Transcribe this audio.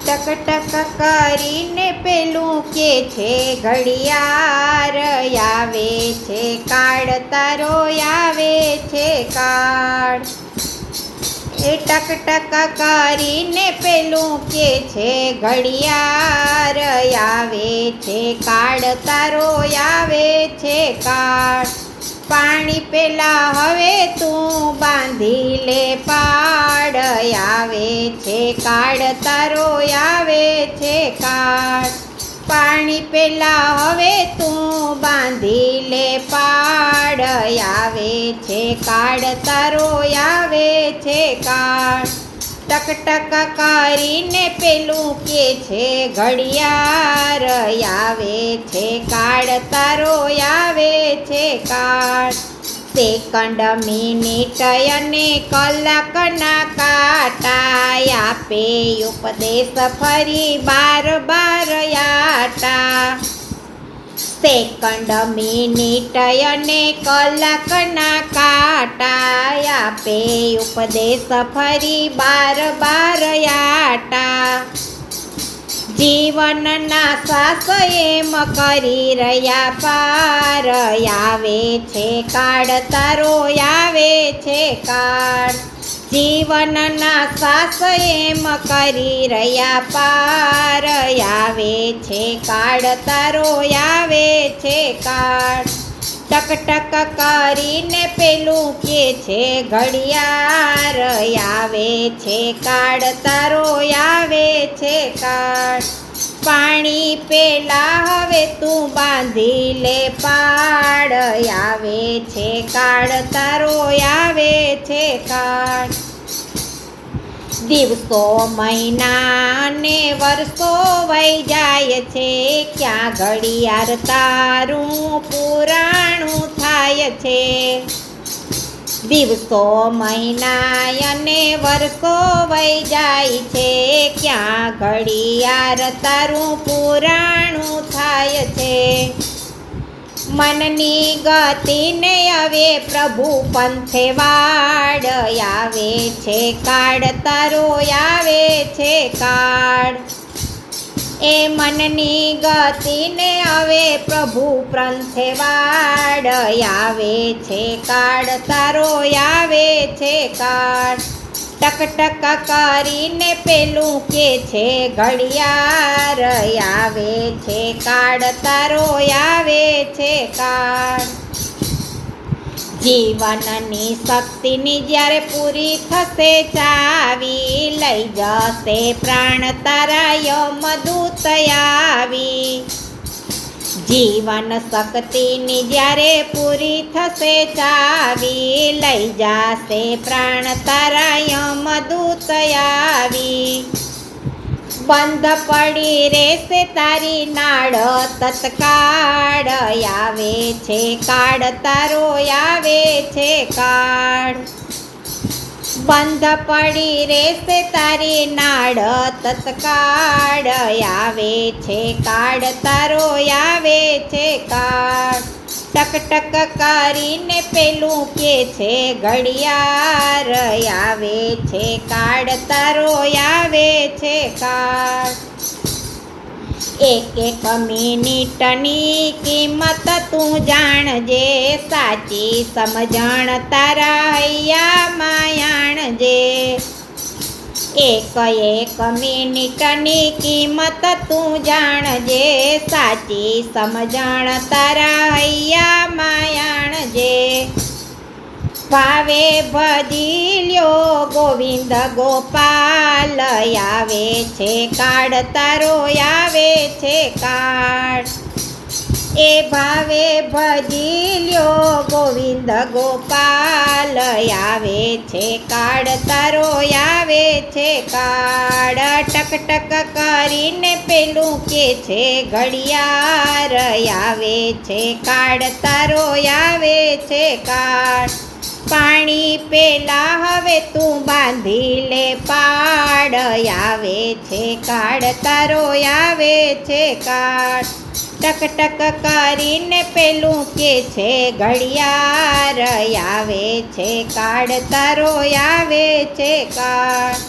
ટક ટક કરીને પેલું કે છે ઘડિયાળ આવે છે કાળ તારો આવે છે કાળ. એ ટક ટક કરીને પેલું કે છે ઘડિયાળ આવે છે કાળ તારો આવે છે કાળ. પાણી પેલા હવે તું બાંધી લે પાડ આવે છે કાળ તારો આવે છે કાળ. પાણી પેલા હવે તું બાંધી લે પાડ આવે છે કાળ તારો આવે છે કાળ. ટક ટક કરીને પેલું કે છે ઘડિયાળ આવે છે કાળ તારો આવે છે કાળ. સેકન્ડ મિનિટ અને કલાકના કાંટા આપે ઉપદેશ ફરી બાર બાર આટા. સેકન્ડ મિનિટ અને કલાકના કાંટા આપે ઉપદેશ ફરી બાર બાર આટા. જીવનના શ્વાસ એમ કરી રહ્યા પાર આવે છે કાળ તારો આવે છે કાળ. જીવનના શ્વાસ એમ કરી રહ્યા પાર આવે છે કાળ તારો આવે છે કાળ. ટક ટક કરીને પેલું કે છે ઘડિયાળ આવે છે કાળ તારો આવે છે કાળ. પાણી પેલા હવે તું બાંધી લે પાડ આવે છે કાળ તારો આવે છે કાળ. દિવસો મહિના ને વર્ષો વહી જાય છે ક્યાં ઘડિયાળ તારું પુરાણું થાય છે. દિવસો મહિના અને વર્ષો વહી જાય છે ક્યાં ઘડિયાળ તારું પુરાણું થાય છે. મનની ગતિને હવે પ્રભુ પંથે વાડ આવે છે કાળ તારો આવે છે કાળ. એ મનની ગતિને હવે પ્રભુ પંથે વાડ આવે છે કાળ તારો આવે છે કાળ. ટક ટક કરીને પેલું કે છે ઘડિયાળ આવે છે કાળ તારો આવે છે કાળ. જીવનની શક્તિની જ્યારે પૂરી થશે ચાવી લઈ જશે પ્રાણ તારા યમદૂત આવી. જીવન શક્તિની જ્યારે પૂરી થશે ચાવી લઈ જશે પ્રાણ તારા યમદૂત આવી. બંધ પડી રહેશે તારી નાળ તત્કાળ આવે છે કાળ તારો આવે છે કાળ. બંધ પડી રહેશે તારી નાળ તત્કાળ આવે છે કાળ તારો આવે છે કાળ. ટક ટક કરીને પેલું કે છે ઘડિયાળ આવે છે કાળ તારો આવે છે કાળ. એક એક મિનિટની કિંમત તું જાણજે સાચી સમજણ તારા હૈયા માયાણજે. એક એક મિનિટની કિંમત તું જાણજે સાચી સમજણ તારા હૈયા માયાણજે. ભાવે ભજી લ્યો ગોવિંદ ગોપાલ આવે છે કાળ તારો આવે છે કાળ. એ ભાવે ભજી લ્યો ગોવિંદ ગોપાલ આવે છે કાળ તારો આવે છે કાળ. ટક ટક કરીને પેલું કે છે ઘડિયાળ આવે છે કાળ તારો આવે છે કાળ. પાણી પેલા હવે તું બાંધી લે પાડ આવે છે કાળ તારો આવે છે કાળ. ટક ટક કરીને પેલું કે છે ઘડિયાળ આવે છે કાળ તારો આવે છે કાળ.